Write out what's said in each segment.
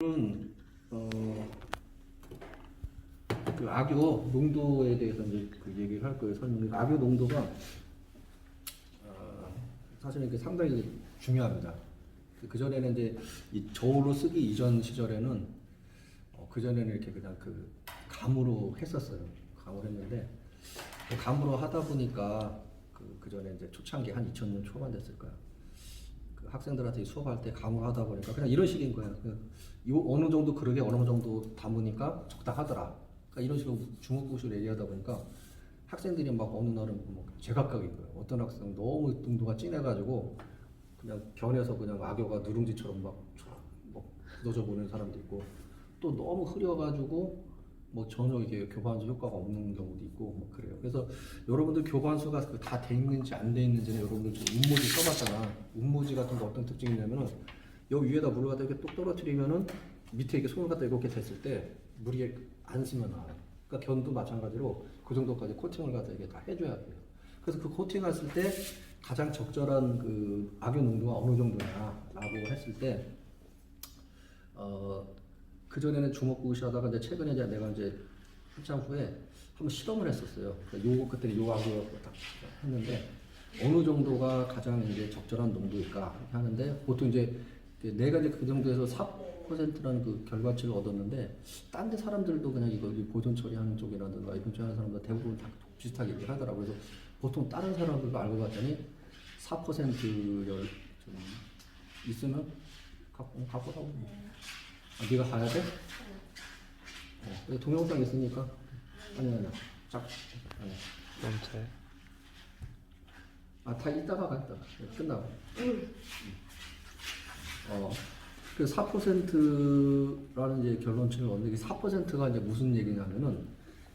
은 그 악유 농도에 대해서 이제 그 얘기를 할 거예요. 설명. 악유 농도가 사실은 이게 상당히 중요합니다. 그 전에는 이제 이 저울로 쓰기 이전 시절에는 그 전에는 이렇게 그냥 그 감으로 했었어요. 감으로 했는데 그 감으로 하다 보니까 그 전에 이제 초창기 한 2000년 초반 됐을 거야. 그 학생들한테 수업할 때 감으로 하다 보니까 그냥 이런 식인 거예요. 요 어느 정도 그릇에 어느 정도 담으니까 적당하더라. 그러니까 이런 식으로 주먹구식으로 얘기하다 보니까 학생들이 막 어느 날은 뭐 제각각인 거예요. 어떤 학생은 너무 농도가 진해가지고 그냥 변해서 그냥 악어가 누룽지처럼 막 굳어져 보는 사람도 있고, 또 너무 흐려가지고 뭐 전혀 이게 교반수 효과가 없는 경우도 있고 뭐 그래요. 그래서 여러분들 교반수가 다 돼 있는지 안 돼 있는지는 여러분들 지금 운모지 써봤잖아. 운모지 같은 거 어떤 특징이 있냐면은 여기 위에다 물을 갖다 이렇게 똑 떨어뜨리면은 밑에 이렇게 손을 갖다 이렇게 됐을 때 물이 안 스면 나와요. 그러니까 견도 마찬가지로 그 정도까지 코팅을 갖다 이게 다 해줘야 돼요. 그래서 그 코팅했을 때 가장 적절한 그 악유 농도가 어느 정도냐라고 했을 때 그 전에는 주먹구시 하다가 이제 최근에 이제 내가 이제 한참 후에 한번 실험을 했었어요. 그러니까 그때 요 악유 딱 했는데 어느 정도가 가장 이제 적절한 농도일까 하는데, 보통 이제 내가 이제 그 정도에서 4%라는 그 결과치를 얻었는데, 딴 데 사람들도 그냥 이거 보존 처리하는 쪽이라든가 이런 쪽 하는 사람들 대부분 다 비슷하게 얘기를 하더라고요. 그래서 보통 다른 사람들도 알고 봤더니 4%열 좀 있으면 갖고 사고. 네가 가야 돼? 동영상 있으니까. 아니. 짝. 넘쳐요. 다 이따가 갔다. 끝나고. 그 4%라는 이제 결론치를 얻는 게, 4%가 이제 무슨 얘기냐면은,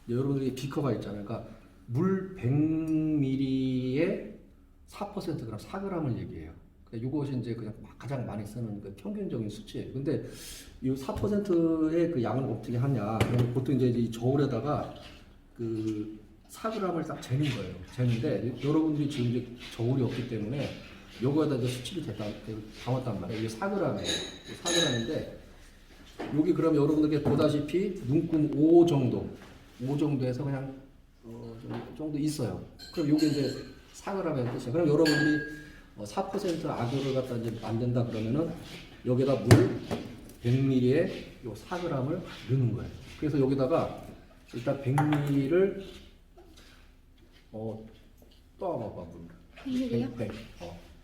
이제 여러분들이 비커가 있잖아요. 그러니까 물 100ml에 4% 그럼 4g을 얘기해요. 그러니까 이것이 이제 그냥 가장 많이 쓰는 그 평균적인 수치예요. 근데 이 4%의 그 양을 어떻게 하냐? 그러면 보통 이제 이 저울에다가 그 4g을 딱 재는 거예요. 재는데 여러분들이 지금 이제 저울이 없기 때문에 요거에다 이제 수치를 담았단 말이에요. 이게 4g이에요. 4g인데 여기 그럼 여러분들께 보다시피 눈금 5 정도에서 그냥 정도 있어요. 그럼 요게 이제 4g의 뜻이에요. 그럼 여러분들이 4% 악유를 갖다 이제 만든다 그러면은 여기다 물 100ml에 요 4g을 넣는 거예요. 그래서 여기다가 일단 100ml를 떠와봐봐 물. 100ml요? 100.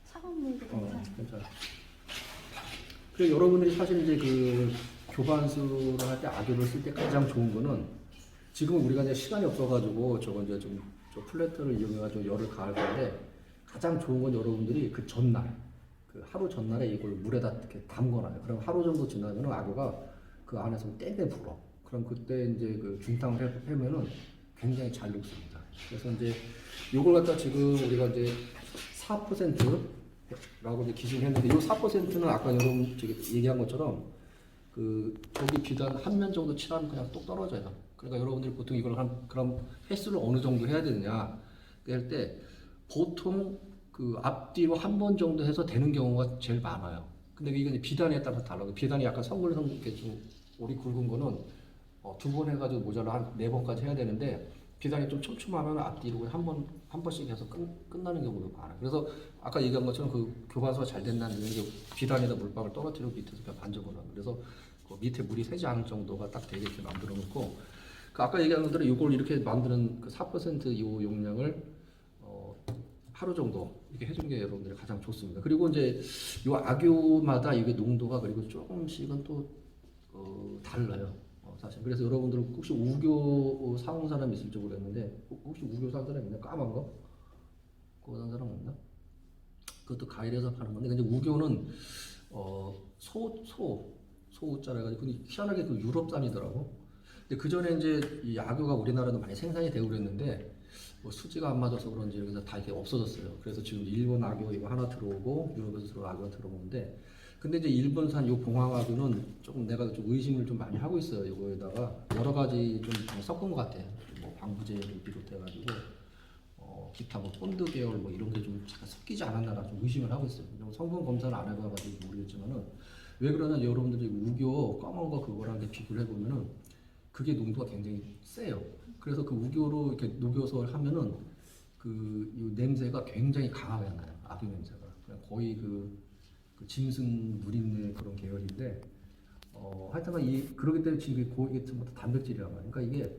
차가운 물도 괜찮아요. 괜찮아. 그리고 여러분들이 사실 이제 그 교반수를 할 때 악유를 쓸 때 가장 좋은 거는, 지금 우리가 이제 시간이 없어가지고 저거 이제 좀 저 플래터를 이용해가지고 열을 가할 건데, 가장 좋은 건 여러분들이 그 전날, 그 하루 전날에 이걸 물에다 이렇게 담궈놔요. 그럼 하루 정도 지나면 악유가 그 안에서 땡땡 불어. 그럼 그때 이제 그 중탕을 해면은 굉장히 잘 녹습니다. 그래서 이제 요걸 갖다 지금 우리가 이제 4%라고 이제 기준을 했는데, 이 4%는 아까 여러분 얘기한 것처럼 저기 비단 한 면 정도 칠하면 그냥 똑 떨어져요. 그러니까 여러분들이 보통 이걸 그럼 횟수를 어느 정도 해야 되느냐 할 때, 보통 그 앞뒤로 한 번 정도 해서 되는 경우가 제일 많아요. 근데 이게 비단에 따라서 달라요. 비단이 약간 성글성 이렇게 좀 오리 굵은 거는 2번 해가지고 모자라 한 4번까지 해야 되는데, 비단이 좀 촘촘하면 앞뒤로 한 번씩 해서 끝나는 경우도 많아요. 그래서 아까 얘기한 것처럼 그 교반수가 잘 된다는 게, 비단에다 물방울 떨어뜨리고 밑에서 그냥 반져보는. 그래서 그 밑에 물이 새지 않을 정도가 딱 되게 이렇게 만들어 놓고, 그 아까 얘기한 것들은 이걸 이렇게 만드는 그 4%이 용량을 하루 정도 이렇게 해준 게 여러분들이 가장 좋습니다. 그리고 이제 이 악유마다 이게 농도가 그리고 조금씩은 또 달라요. 사실. 그래서 여러분들은 혹시 우교 사온 사람 있을지 모르겠는데, 혹시 우교 산 사람 있나? 까만 거? 그거 산 사람 없나? 그것도 가일에서 파는 건데, 근데 우교는 소자라 해가지고 희한하게 그 유럽산이더라고. 근데 그 전에 이제 이 악유가 우리나라도 많이 생산이 되고 그랬는데, 뭐 수지가 안 맞아서 그런지 여기서 다 이렇게 없어졌어요. 그래서 지금 일본 악유 이거 하나 들어오고 유럽에서 악유가 들어오는데, 근데 이제 일본산 요 봉황악유는 조금 내가 좀 의심을 좀 많이 하고 있어요. 이거에다가 여러 가지 좀 섞은 것 같아요. 뭐 방부제를 비롯해가지고 기타 뭐 본드 계열 뭐 이런 게 좀 섞이지 않았나 좀 의심을 하고 있어요. 성분 검사를 안 해봐가지고 모르겠지만은 왜 그러냐 여러분들이 우교 검은 거 그거랑 이제 비교를 해보면은 그게 농도가 굉장히 세요. 그래서 그 우교로 이렇게 녹여서 하면은 이 냄새가 굉장히 강하게 나요. 악유 냄새가. 그냥 거의 그 짐승 누린내 그런 계열인데 하여튼간 그러기 때문에 지금 이게 전부 다 단백질이라고 해요. 그러니까 이게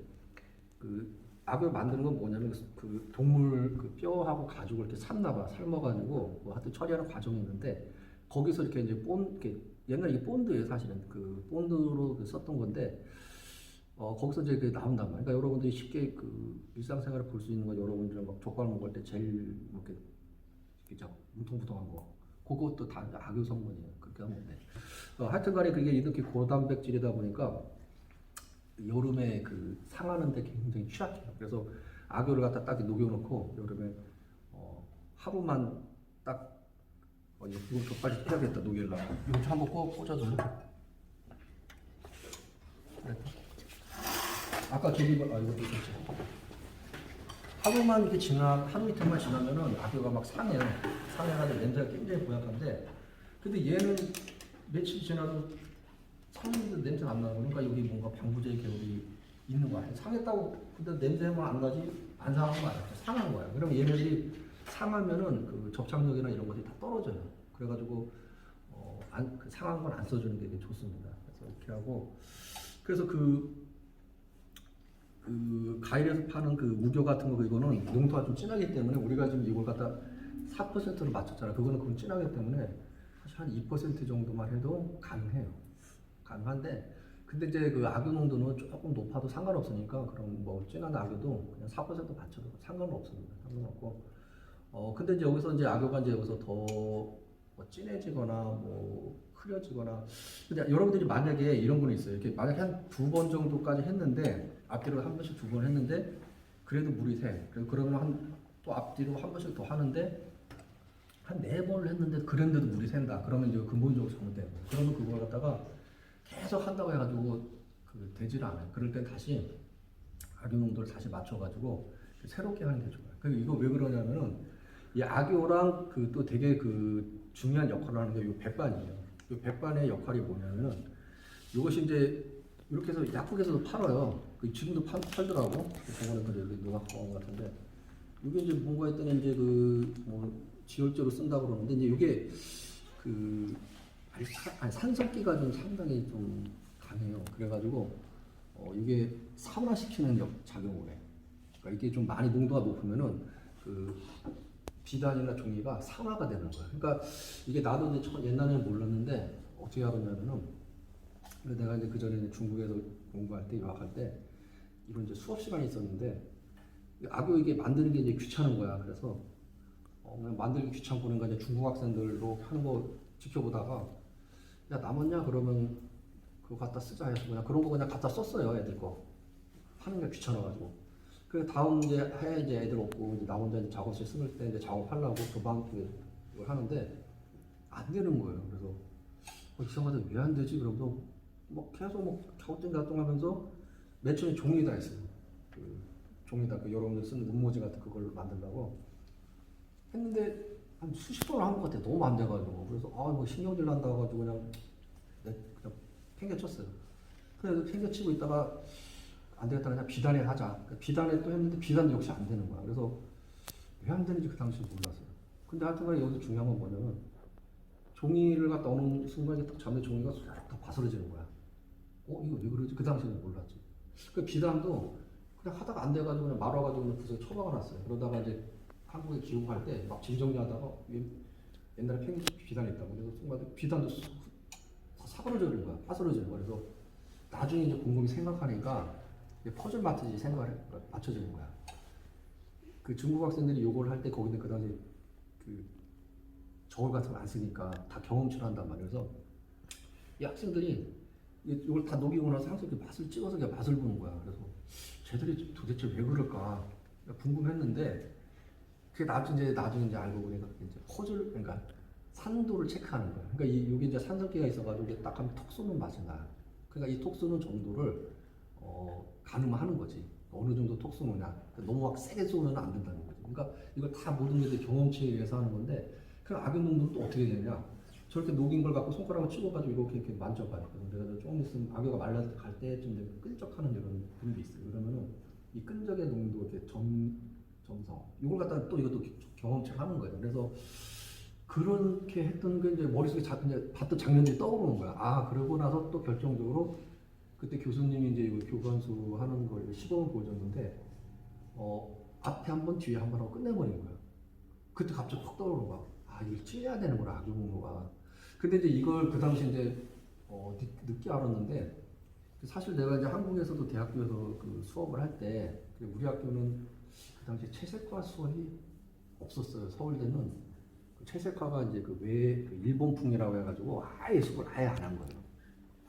그 악을 만드는 건 뭐냐면 그 동물 그 뼈하고 가죽을 이렇게 삶아가지고 뭐 하여튼 처리하는 과정이 있는데 거기서 이렇게 이제 이렇게 옛날 이게 본드예요 사실은 그 본드로 썼던 건데 거기서 이제 나온단 말이에요. 그러니까 여러분들이 쉽게 그 일상생활을 볼 수 있는 건 여러분들은 막 족발 먹을 때 제일 이렇게 뭉텅뭉텅한 거 그것도 다 악유 성분이에요. 그렇게 하면 돼. 하여튼간에 그게 이렇게 고단백질이다 보니까 여름에 그 상하는데 굉장히 취약해요. 그래서 악유를 갖다 딱 녹여놓고 여름에 하루만 딱 이거 좀 빨리 해야겠다 녹이려고 이거 좀 한번 꽂아줄래? 그래. 아까 저기 이것도 있었지. 하루만 이렇게 하루 이틀만 지나면은 악유가 막 상해요. 상해가지고 냄새가 굉장히 고약한데 근데 얘는 며칠 지나도 상했는데 냄새가 안 나고 그러니까 여기 뭔가 방부제 계열이 있는 거야. 상했다고 근데 냄새만 안 나지 안 상한 거 아니야. 상한 거야. 그럼 얘네들이 상하면은 그 접착력이나 이런 것들이 다 떨어져요. 그래가지고 그 상한 건 안 써주는 게 좋습니다. 그래서 이렇게 하고 그래서 그 과일에서 파는 그 우겨 같은 거 이거는 농도가 좀 진하기 때문에 우리가 지금 이걸 갖다 4%로 맞췄잖아. 그거는 진하기 때문에 사실 한 2% 정도만 해도 가능해요. 가능한데 근데 이제 그 악유 농도는 조금 높아도 상관없으니까 그럼 뭐 진한 악유도 그냥 4% 맞춰도 상관없습니다. 상관없고 근데 이제 여기서 이제 악유가 이제 여기서 더 뭐 진해지거나 뭐 흐려지거나 근데 여러분들이 만약에 이런 건 있어요. 이렇게 만약에 한 2번 정도까지 했는데 앞뒤로 한 번씩 2번 했는데 그래도 물이 새. 그러면 또 앞뒤로 한 번씩 더 하는데 한 4번을 했는데 그런데도 물이 샌다. 그러면 이제 근본적으로 잘못된 거예요. 그러면 그걸 갖다가 계속 한다고 해가지고 되질 않아요. 그럴 땐 다시 악유 농도를 다시 맞춰가지고 새롭게 하는 게 좋아요. 그리고 이거 왜 그러냐면은 이 악유랑 또 되게 중요한 역할을 하는 게 이 백반이에요. 이 백반의 역할이 뭐냐면은 이것이 이제 이렇게 해서 약국에서도 팔아요. 지금도 팔더라고. 저번에 여기 누가 갖고 온 것 같은데 이게 이제 뭔가 했더니 이제 뭐 지혈제로 쓴다고 그러는데 이제 이게 산성기가 좀 상당히 좀 강해요. 그래가지고 이게 산화시키는 작용을 해. 그러니까 이게 좀 많이 농도가 높으면은 비단이나 종이가 산화가 되는 거야. 그러니까 이게 나도 이제 옛날에는 몰랐는데 어떻게 알았냐면은 내가 이제 그 전에 중국에서 공부할 때 유학할 때 이런 이제 수업 시간이 있었는데 악유 이게 만드는 게 이제 귀찮은 거야. 그래서 그냥 만들기 귀찮고 그러니까 이제 중국 학생들로 하는 거 지켜보다가 야 남았냐 그러면 그거 갖다 쓰자 해서 그냥 그런 거 그냥 갖다 썼어요. 애들 거 하는 게 귀찮아가지고. 그 다음 이제 애들 없고 이제 나 혼자 이제 작업실 쓸 때 이제 작업하려고 도방 이걸 하는데 안 되는 거예요. 그래서 이상하다 왜 안 되지? 그러면서 뭐 계속 뭐 갸우뚱갸우뚱하면서 맨 처음에 종이다 했어요. 종이다 여러분들 쓰는 눈모지 같은 그걸 만들려고 했는데 한 수십 번을 한 것 같아. 너무 안 돼가지고 그래서 뭐 신경질 난다 가지고 그냥 팽개쳤어요. 그래서 팽개치고 있다가 안 되겠다 그냥 비단에 하자. 비단에 또 했는데 비단도 역시 안 되는 거야. 그래서 왜 안 되는지 그 당시에 몰랐어요. 근데 하여튼간에 여기서 중요한 건 뭐냐면 종이를 갖다 어느 순간에 딱 잡는 종이가 다 바스러지는 거야. 이거 왜 그러지? 그 당시에는 몰랐지. 그 비단도 그냥 하다가 안 돼가지고 그냥 말아가지고 그냥 구석에 처박아놨어요. 그러다가 이제 한국에 기용할 때 막 짐 정리하다가 옛날에 팽이 비단이 있다고 그래서 순간에 비단도 사그러지는 거야. 파스러지는 거야. 그래서 나중에 이제 곰곰이 생각하니까 퍼즐 맞추지 생각을 맞춰지는 거야. 그 중국 학생들이 요걸 할 때 거기는 그 당시 저울 같은 거 안 쓰니까 다 경험치를 한단 말이야. 그래서 이 학생들이 이걸 다 녹이고 나서 항상 이렇게 맛을 찍어서 그냥 맛을 보는 거야. 그래서 쟤들이 도대체 왜 그럴까 궁금했는데 그게 나중에 이제 알고 보니까 이제 퍼즐 그러니까 산도를 체크하는 거야. 그러니까 여기 이제 산성기가 있어가지고 이게 딱 하면 톡 쏘는 맛이 나. 그러니까 이 톡 쏘는 정도를 가늠하는 거지. 어느 정도 톡 쏘느냐. 너무 막 세게 쏘면 안 된다는 거지. 그러니까 이걸 다 모든 것들 경험치에 의해서 하는 건데 그 악유 농도는 또 어떻게 되냐. 저렇게 녹인 걸 갖고 손가락을 치고가지고 이렇게 만져봐요. 그래서 조금 있으면 악어가 말라갈 때쯤 되면 끈적하는 이런 분이 있어요. 그러면은 이 끈적의 농도 이렇게 점성 이걸 갖다가 또 이것도 경험치를 하는 거예요. 그래서 그렇게 했던 게 이제 머릿속에 이제 봤던 장면들이 떠오르는 거야. 아 그러고 나서 또 결정적으로 그때 교수님이 이제 이거 교관수 하는 걸 시범을 보여줬는데 앞에 한 번 뒤에 한 번 하고 끝내버린 거야. 그때 갑자기 확 떠오르는 거야. 아 이걸 찔려야 되는구나 악용무가. 근데 이제 이걸 그 당시 이제 늦게 알았는데 사실 내가 이제 한국에서도 대학교에서 그 수업을 할 때 우리 학교는 그 당시 채색화 수업이 없었어요. 서울대는 그 채색화가 이제 그 일본풍이라고 해가지고 아예 수업을 아예 안 한 거예요.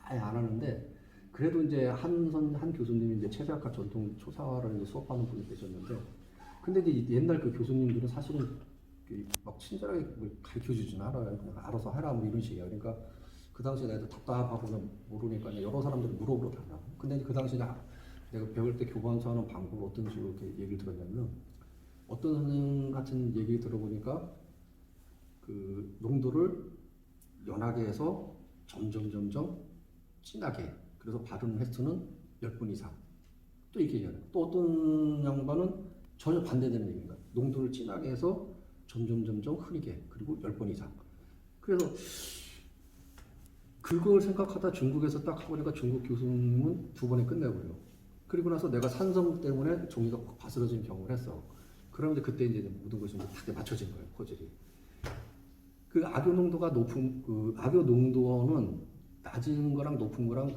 아예 안 하는데 그래도 이제 한 교수님이 이제 채색화 전통 초사화를 이제 수업하는 분이 계셨는데 근데 이제 옛날 그 교수님들은 사실은 막 친절하게 가르쳐 주지는 않아요. 그냥 알아서 해라 뭐 이런 식이에요. 그러니까 그 당시에 내가 답답하고는 모르니까 여러 사람들이 물어보러 다니라고. 근데 그 당시에 내가 배울 때 교반수하는 방법을 어떤 식으로 이렇게 얘기를 들었냐면 어떤 선생님 같은 얘기를 들어보니까 그 농도를 연하게 해서 점점 진하게 그래서 바르는 횟수는 10번 이상 또 이렇게 얘기해요. 또 어떤 양반은 전혀 반대되는 얘기인가 농도를 진하게 해서 점점 흐리게 그리고 10번 이상 그래서 그걸 생각하다 중국에서 딱 하고 보니까 중국 교수님은 2번에 끝내버려요. 그리고 나서 내가 산성 때문에 종이가 확 바스러지는 경험을 했어. 그러면 그때 이제 모든 것이 딱 맞춰진 거예요, 퍼즐이. 그 악유 농도가 높은 그 악유 농도는 낮은 거랑 높은 거랑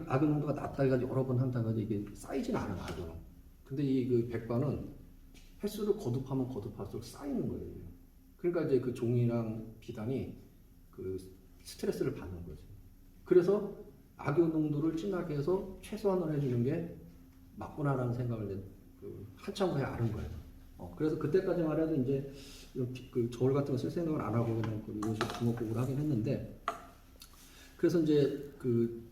악유 농도가 낮다 해가지고 여러 번 한다고 해서 이게 쌓이진 않아요, 악유는. 근데 이 그 백반은 횟수를 거듭하면 거듭할수록 쌓이는 거예요. 그러니까 이제 그 종이랑 비단이 그 스트레스를 받는 거지. 그래서 악유 농도를 진하게 해서 최소한으로 해주는 게 맞구나라는 생각을 이제 한참 후에 아는 거예요. 그래서 그때까지만 해도 이제 그 저울 같은 거 쓸 생각을 안 하고 그냥 이런 식으로 주먹국을 하긴 했는데 그래서 이제 그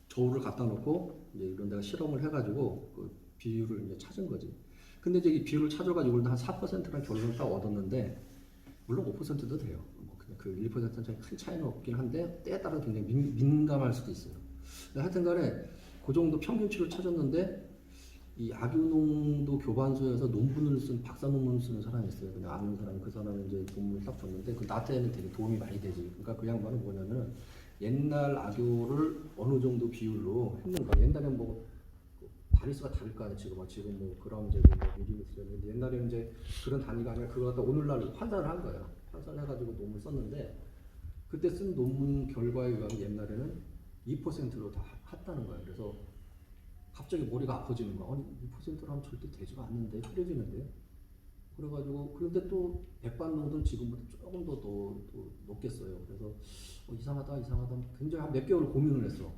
저울을 갖다 놓고 이제 이런 데가 실험을 해가지고 그 비율을 이제 찾은 거지. 근데 이제 이 비율을 찾아가지고 한 4%란 결론을 딱 얻었는데 물론 5%도 돼요. 그 1%는 큰 차이는 없긴 한데 때에 따라 굉장히 민감할 수도 있어요. 하여튼간에 그 정도 평균치를 찾았는데 이 악유농도 교반수에서 논문을 쓴 박사 논문을 쓰는 사람이 있어요. 그냥 아는 사람 그 사람이 이제 논문을 딱 줬는데 그 나한테는 되게 도움이 많이 되지. 그러니까 그 양반은 뭐냐면 옛날 악유를 어느 정도 비율로 했는가. 옛날에 뭐 단위수가 다를 거 아니에요. 지금 뭐 그램 제곱 뭐 밀리미터였는데 옛날에는 이제 그런 단위가 아니라 그걸 갖다 오늘날 환산을 한 거예요. 환산을 해가지고 논문을 썼는데 그때 쓴 논문 결과에 의하면 옛날에는 2%로 다 했다는 거예요. 그래서 갑자기 머리가 아파지는 거야. 아니 2%라면 절대 되지가 않는데 흐려지는데. 그래가지고 그런데 또 백반 농도는 지금보다 조금 더 높겠어요. 그래서 이상하다 굉장히 한 몇 개월 고민을 했어.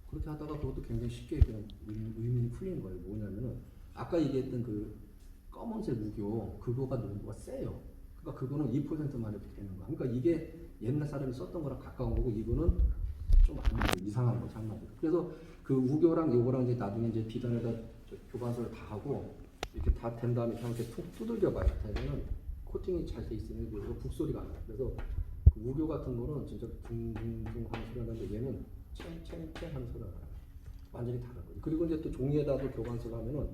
그렇게 하다가 그것도 굉장히 쉽게 그냥 의문이 풀린 거예요. 뭐냐면은 아까 얘기했던 그 검은색 무교 그거가 농도가 세요. 그러니까 그거는 2%만 해도 되는 거야. 그러니까 이게 옛날 사람이 썼던 거랑 가까운 거고 이거는 좀 이상한 거죠 한마디로. 그래서 그 우교랑 요거랑 이제 나중에 이제 비단에다 교반수를 다 하고 이렇게 다 된 다음에 이렇게 툭 두들겨 봐요. 그러면은 코팅이 잘 돼 있으면 이거 북소리가 안 나요. 그래서 그 우교 같은 거는 진짜 둥둥둥 하는 소리가 나는데 얘는 챙챙챙 하는 소리가 나요. 완전히 다른 거죠. 그리고 이제 또 종이에다도 교반수를 하면은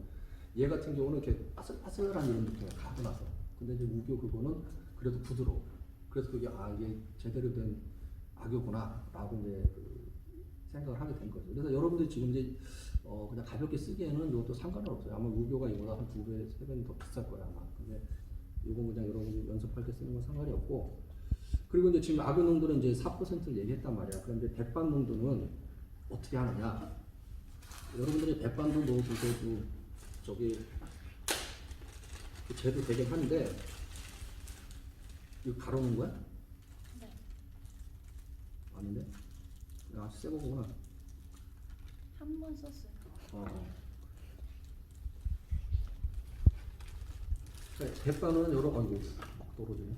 얘 같은 경우는 이렇게 바슬바슬한 이런 느낌이 가고 나서. 근데 이제 우교 그거는 그래도 부드러워. 그래서 그게 이게 제대로 된 악유구나라고 이제 생각을 하게 된 거죠. 그래서 여러분들이 지금 이제 그냥 가볍게 쓰기에는 이것도 상관은 없어요. 아마 우교가 이거보다 한 2배, 3배는 더 비쌀 거야 아마. 근데 이거 그냥 여러분이 연습할 때 쓰는 건 상관이 없고. 그리고 이제 지금 악유 농도는 이제 4%를 얘기했단 말이야. 그런데 백반 농도는 어떻게 하느냐? 여러분들이 백반도 넣어보세요. 저기 재도 되긴 한데 이거 가로는 거야? 네. 아닌데? 아주 새 거구나. 한 번 썼어요. 백반은 아이고 막 떨어지네.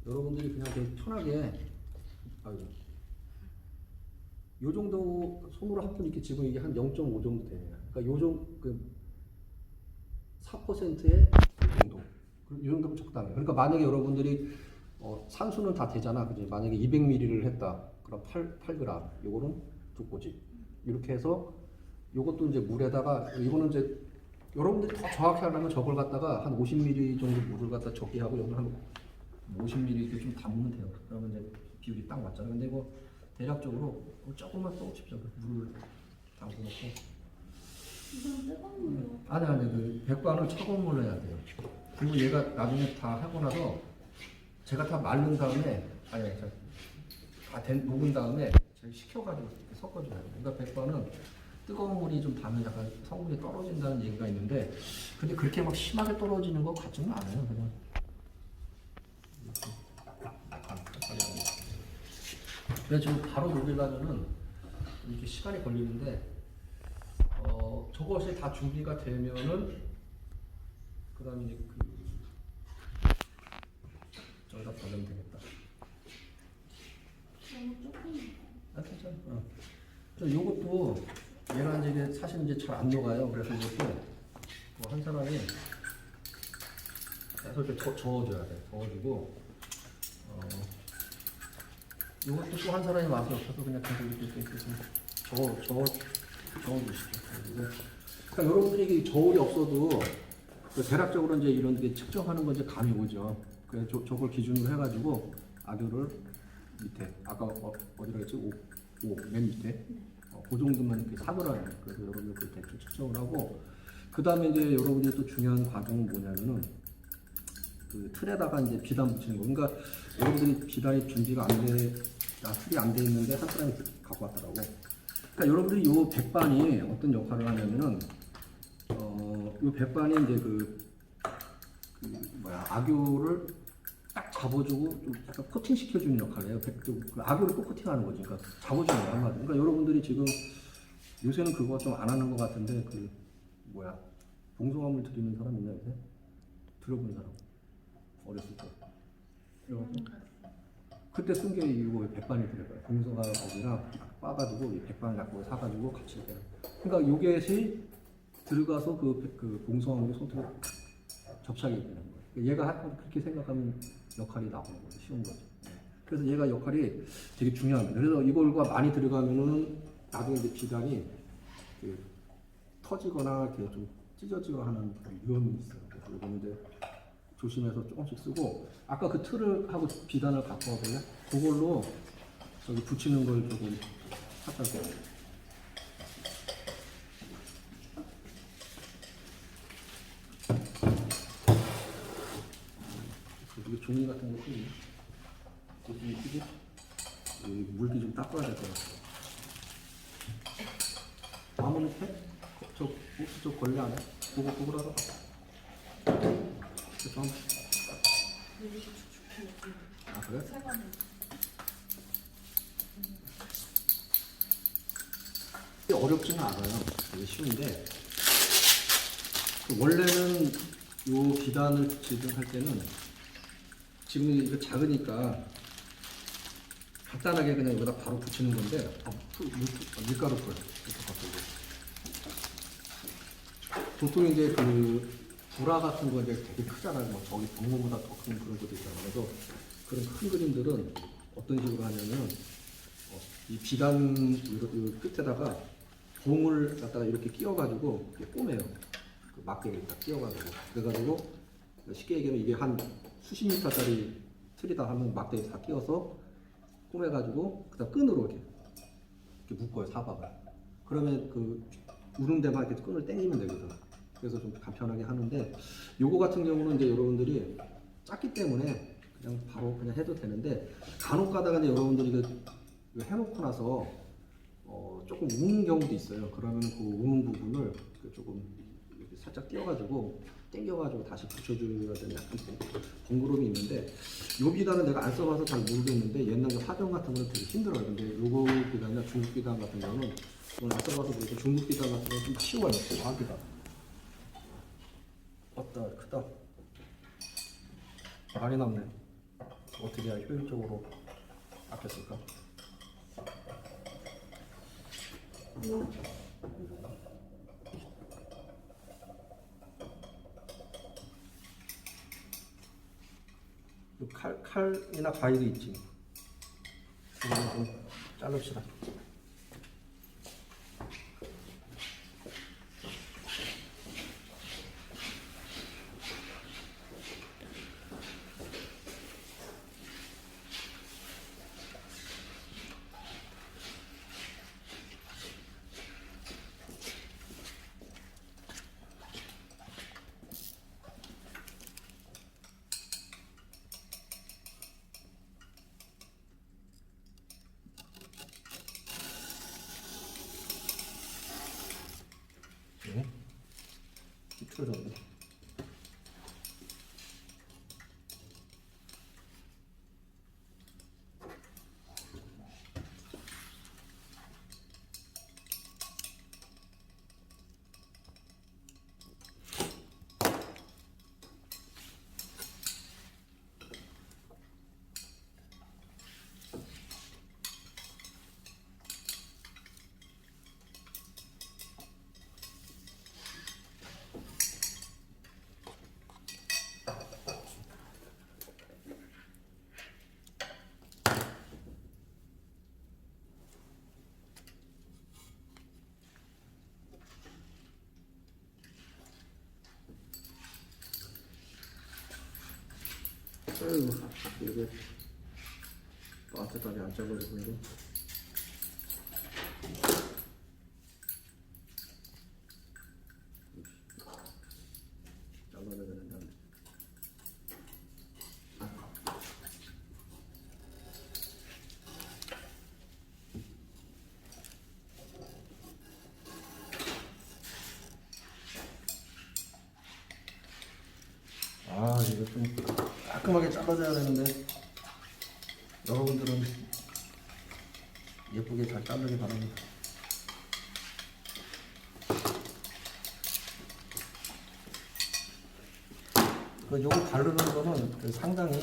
여러분들이 그냥 되게 편하게 요 정도 손으로 한 푼 이렇게 지금 이게 한 0.5 정도 되네요. 그러니까 요 정도 4%의 이 정도. 이 정도면 적당해요. 그러니까 만약에 여러분들이 산수는 다 되잖아. 그지? 만약에 200ml를 했다. 그럼 8g. 요거는 두 꼬집. 이렇게 해서 요것도 이제 물에다가 이거는 이제 여러분들이 더 정확히 하려면 저걸 갖다가 한 50ml 정도 물을 갖다 적게 하고 여기 한 50ml 이렇게 좀 담으면 돼요. 그러면 이제 비율이 딱 맞잖아요. 근데 이거 대략적으로 조금만 쏘십시오. 물을 담궈 놓고. 이건 뜨거운 물로. 아니 그 백반을 차가운 물로 해야 돼요. 그리고 얘가 나중에 다 하고 나서 제가 다 마른 다음에 녹은 다음에 제가 식혀가지고 이렇게 섞어줘야 돼요. 그러니까 백반은 뜨거운 물이 좀 닿으면 약간 성분이 떨어진다는 얘기가 있는데 근데 그렇게 막 심하게 떨어지는 것 같지는 않아요. 그냥 그래서 지금 바로 녹이려면은 이렇게 시간이 걸리는데 저것이 다 준비가 되면은 그다음에 이제 저기다 버리면 되겠다. 너무 조금. 괜찮아. 요것도 얘가 이제 사실 이제 잘 안 녹아요. 그래서 이것도 한 사람이 계속 이렇게 저어줘야 돼. 저어주고 요것도 또 한 사람이 맛이 없어서 그냥 계속 이렇게 저어주시죠. 그러니까 여러분들이 이게 저울이 없어도 대략적으로 이제 이런 게 측정하는 건 이제 감이 오죠. 그래서 저걸 기준으로 해가지고 아교를 밑에 아까 어디라 했지? 5, 맨 밑에 그 정도만 이렇게 사더라고요. 그래서 여러분들 그 대충 측정을 하고 그 다음에 이제 여러분들이 또 중요한 과정은 뭐냐면은 그 틀에다가 이제 비단 붙이는 거. 그러니까 여러분들이 비단이 준비가 틀이 안 돼 있는데 한 사람이 갖고 왔더라고. 그러니까 여러분들이 요 백반이 어떤 역할을 하냐면은 요 백반이 이제 악교를 딱 잡아주고 좀 약간 코팅 시켜주는 역할을 해요. 그 악교를 꼭 코팅하는 거지. 그러니까 잡아주는 거야 한마디. 그러니까 여러분들이 지금 요새는 그거 좀 안 하는 것 같은데 봉숭아물 드리는 사람 있나 요새? 들어본 사람 어렸을 때. 그때 쓴 게 이거 백반이 들어가요. 봉숭아물이랑 빻아가지고 이 백반을 갖고 사가지고 같이 이렇게. 그러니까 요것이 들어가서 그 봉숭아물이 손톱에 접착이 되는 거예요. 얘가 그렇게 생각하면 역할이 나오는 거죠. 쉬운 거죠. 그래서 얘가 역할이 되게 중요합니다. 그래서 이걸과 많이 들어가면은 나중에 이제 비단이 터지거나 이렇게 좀 찢어지거나 하는 위험이 있어요. 그래서 이거는 이제 조심해서 조금씩 쓰고 아까 그 틀을 하고 비단을 갖고 와볼래? 그걸로 저기 붙이는 걸 조금 갖다 줘. 이게 종이 같은 거 쓰니? 종이 쓰지? 물기 좀 닦아야 될 것 같아. 마무리 해? 저 걸레 안 해? 그걸 하라. 그래서 아 그래? 어렵지는 않아요. 되게 쉬운데 원래는 요 비단을 지정할 때는 지금 이거 작으니까 간단하게 그냥 여기다 바로 붙이는 건데 밀가루 풀 이렇게 갖고 보통 이제 그 불화 같은 거 이제 되게 크잖아요. 뭐 저기 병모보다 더 큰 그런 것도 있잖아요. 그래서 그런 큰 그림들은 어떤 식으로 하냐면 이 비단 이 끝에다가 봉을 갖다가 이렇게 끼워가지고 이렇게 꼬매요. 그 막대기 딱 끼워가지고 그래가지고 쉽게 얘기하면 이게 한 수십 미터짜리 틀이다 하면 막대기 다 끼워서 꼬매가지고 그다음 끈으로 이렇게 묶어요 사박을. 그러면 그 우는 데만 이렇게 끈을 당기면 되거든. 그래서 좀 간편하게 하는데 요거 같은 경우는 이제 여러분들이 작기 때문에 그냥 바로 그냥 해도 되는데 간혹 가다가 이제 여러분들이 그 해놓고 나서 조금 우는 경우도 있어요. 그러면 그 우는 부분을 조금 이렇게 살짝 띄워가지고 당겨가지고 다시 붙여줘야 되는 약간 번거로움이 있는데 요 비단은 내가 안 써봐서 잘 모르겠는데 옛날 그 사정 같은 거는 되게 힘들어요. 근데 요거 비단이나 중국 비단 같은 경우는 이건 안 써봐서 모르겠고 중국 비단 같은 거는 좀 쉬워요. 과기가 없다 크다 많이 남네. 어떻게 해야 효율적으로 아꼈을까? 칼이나 가위도 있지. 이거는 좀 자릅시다. 네. 10초 정도. 아이고, 이게 나한테까지 안 잘라지고 이거. 잘라야 되는데. 아, 이거 좀 깔끔하게 잘라줘야 되는데 여러분들은 예쁘게 잘 자르기 바랍니다. 요거 바르는 거는 상당히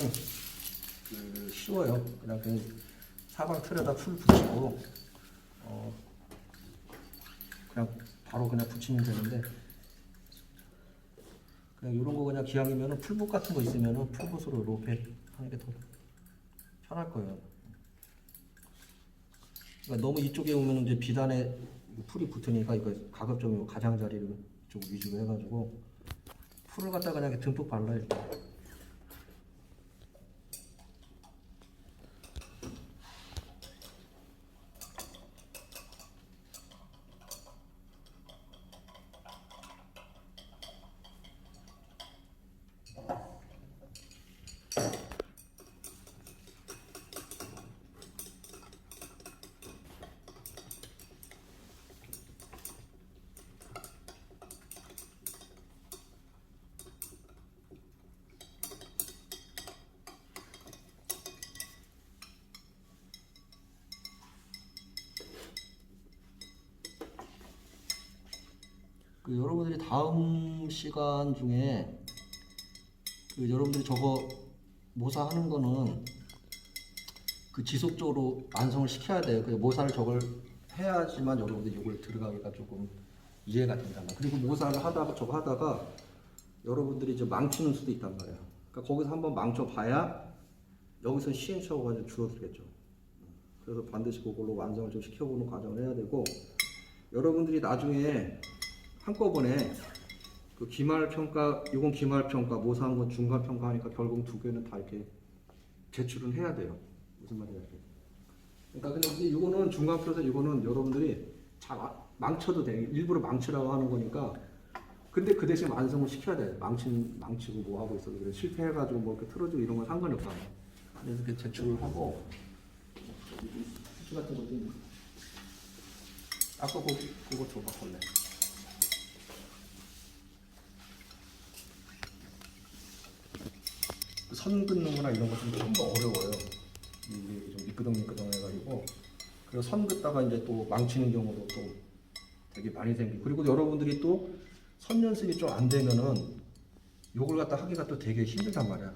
쉬워요. 그냥 사방 틀에다 풀 붙이고 그냥 바로 그냥 붙이면 되는데, 그냥 이런 거 그냥 기왕이면은 풀붓 같은 거 있으면은 풀붓으로 이렇게 하는 게 더 편할 거예요. 그러니까 너무 이쪽에 오면 이제 비단에 풀이 붙으니까 이거 가급적이면 가장자리를 좀 위주로 해가지고 풀을 갖다가 그냥 이렇게 듬뿍 발라요. 여러분들이 다음 시간 중에 여러분들이 저거 모사하는 거는 지속적으로 완성을 시켜야 돼요. 모사를 저걸 해야지만 여러분들이 이걸 들어가기가 조금 이해가 된단 말이에요. 그리고 모사를 하다가 저거 하다가 여러분들이 이제 망치는 수도 있단 말이에요. 그러니까 거기서 한번 망쳐봐야 여기서 시행착오가 이제 줄어들겠죠. 그래서 반드시 그걸로 완성을 좀 시켜보는 과정을 해야 되고, 여러분들이 나중에 한꺼번에 기말평가, 이건 기말평가, 모사한 건 중간평가 하니까 결국 두 개는 다 이렇게 제출은 해야 돼요. 무슨 말인지 알겠죠? 그러니까 근데 이거는 중간표에서 이거는 여러분들이 망쳐도 돼. 일부러 망치라고 하는 거니까. 근데 그 대신 완성을 시켜야 돼. 망치고 뭐 하고 있어도 그래. 실패해가지고 뭐 이렇게 틀어지고 이런 건 상관이 없다. 그래서 이렇게 제출을 하고, 수치 같은 것도 아까 그거 줘봐 볼래. 선 긋는 거나 이런 거 좀 더 어려워요. 이게 좀 미끄덩미끄덩 해가지고. 그래서 선 긋다가 이제 또 망치는 경우도 또 되게 많이 생기고. 그리고 여러분들이 또 선 연습이 좀 안 되면은 요걸 갖다 하기가 또 되게 힘들단 말이야.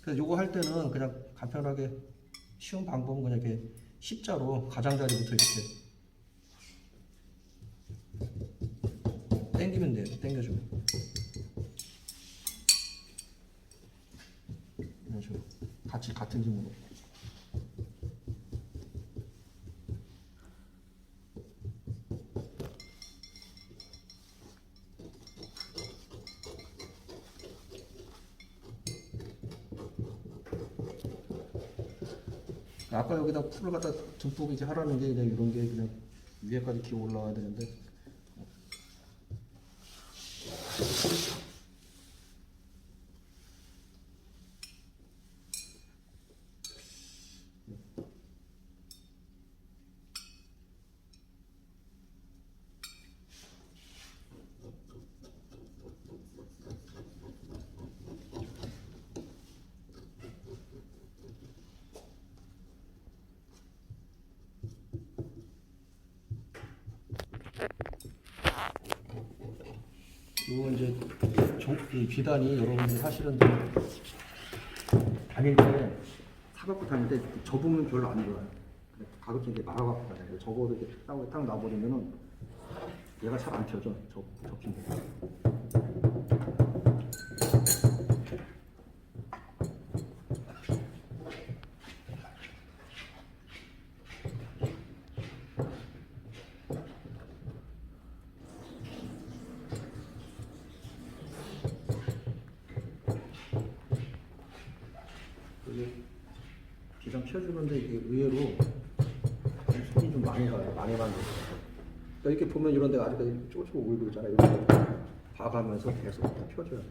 그래서 요거 할 때는 그냥 간편하게 쉬운 방법은 그냥 이렇게 십자로 가장자리부터 이렇게 당기면 돼요. 당겨주면. 같은 힘으로. 아까 여기다 풀을 갖다 듬뿍 이제 하라는 게 그냥 이런 게 그냥 위에까지 기어 올라와야 되는데. 이거 이제 이 비단이 여러분들 사실은 다닐 때 사갖고 다닐 때 접으면 별로 안 좋아요. 가급적 이제 말아갖고 다녀요. 접어도 이렇게 딱 놔버리면은 얘가 잘 안 펴져. 접힌 게. 비단 펴주는데 이게 의외로 손이 좀 많이 가요. 많이 가는 거. 그러니까 이렇게 보면 이런 데가 아직까지 쪼쪼 오고 있잖아요. 이렇게 봐가면서 계속 다 펴줘요.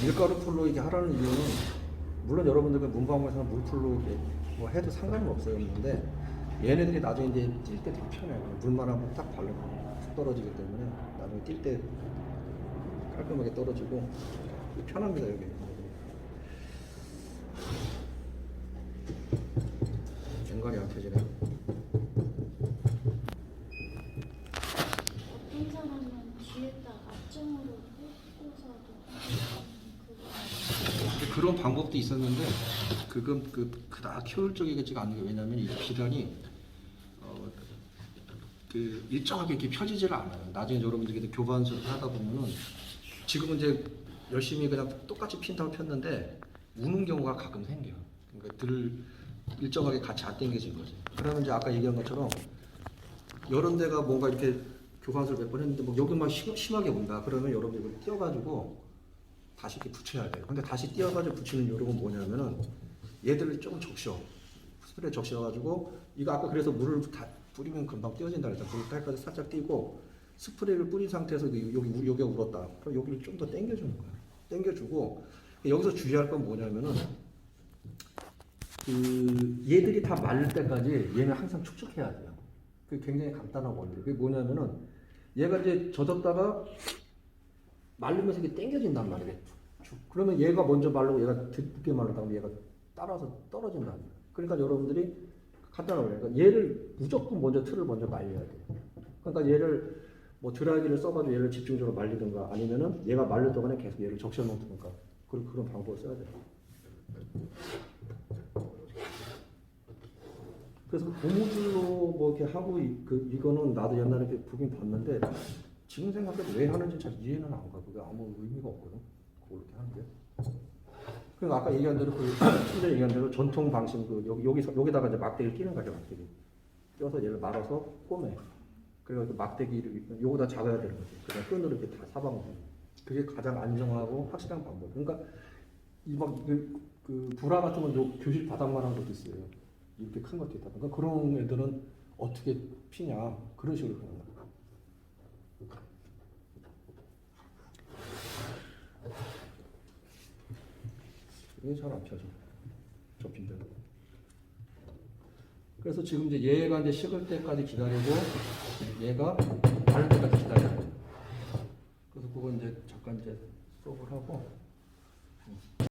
밀가루 풀로 이게 하라는 이유는 물론 여러분들 그 문방구에서는 물풀로 이렇게 뭐 해도 상관은 없어요. 없는데 얘네들이 나중에 이제 뛸 때 더 편해요. 물만 한번 딱 바르면 툭 떨어지기 때문에 나중에 뛸 때 깔끔하게 떨어지고 편합니다. 여기 앵갈이 안 펴지네요. 어떤 사람은 뒤에다 앞쪽으로 꽂고서도 그런 방법도 있었는데 그건 그닥 효율적이지가 않은 게 왜냐면 이 비단이 그 일정하게 이렇게 펴지지를 않아요. 나중에 여러분들이 교반수를 하다 보면은 지금은 이제 열심히 그냥 똑같이 핀다고 폈는데 우는 경우가 가끔 생겨요. 그러니까 들 일정하게 같이 안 당겨진 거지. 그러면 이제 아까 얘기한 것처럼 이런 데가 뭔가 이렇게 교반수를 몇 번 했는데 뭐 여기 막 심하게 온다. 그러면 여러분 이걸 띄어가지고 다시 이렇게 붙여야 돼요. 근데 다시 띄어가지고 붙이는 요령은 뭐냐면은 얘들을 조금 적셔. 스프레이 적셔가지고 이거 아까 그래서 물을 다 뿌리면 금방 띄어진다 그랬잖아. 물을 딸까지 살짝 띄고 스프레이를 뿌린 상태에서 여기가 울었다. 그럼 여기를 좀 더 당겨주는 거야. 당겨주고 여기서 주의할 건 뭐냐면은 얘들이 다 마를 때까지 얘는 항상 축축해야 돼요. 그게 굉장히 간단한 원리. 그게 뭐냐면은 얘가 이제 젖었다가 말리면서 이게 당겨진단 말이에요. 그러면 얘가 먼저 말르고 얘가 늦게 말르다 얘가 따라서 떨어진단 말이에요. 그러니까 여러분들이 간단한 거예요. 그러니까 얘를 무조건 먼저 틀을 먼저 말려야 돼요. 그러니까 얘를 뭐 드라이기를 써가지고 얘를 집중적으로 말리든가 아니면은 얘가 말릴 동안에 계속 얘를 적셔놓든가 그런 방법을 써야 돼요. 그래서 고무줄로 뭐 이렇게 하고 이거는 나도 옛날에 이렇게 보긴 봤는데 지금 생각해도 왜 하는지 잘 이해는 안 가. 그게 아무 의미가 없거든. 그걸 이렇게 하는 게. 그러니까 아까 얘기한 대로 심지어 얘기한 대로 전통 방식 여기다가 이제 막대기를 끼는 거죠. 막대기 껴서 얘를 말아서 꼬매. 그래서 막대기를 요거다 잡아야 되는 거지. 그냥 끈으로 이렇게 다 사방으로. 그게 가장 안정하고 확실한 방법. 그러니까 그 불화 같은 건 교실 바닥만한 것도 있어요. 이렇게 큰 것도 있다. 그러니까 그런 애들은 어떻게 피냐 그런 식으로 하는 거야. 이게 잘 안 펴져. 접힌 대로. 그래서 지금 이제 얘가 이제 식을 때까지 기다리고 얘가 마를 때까지 기다려야 돼. 그래서 그거 이제 잠깐 이제 수업을 하고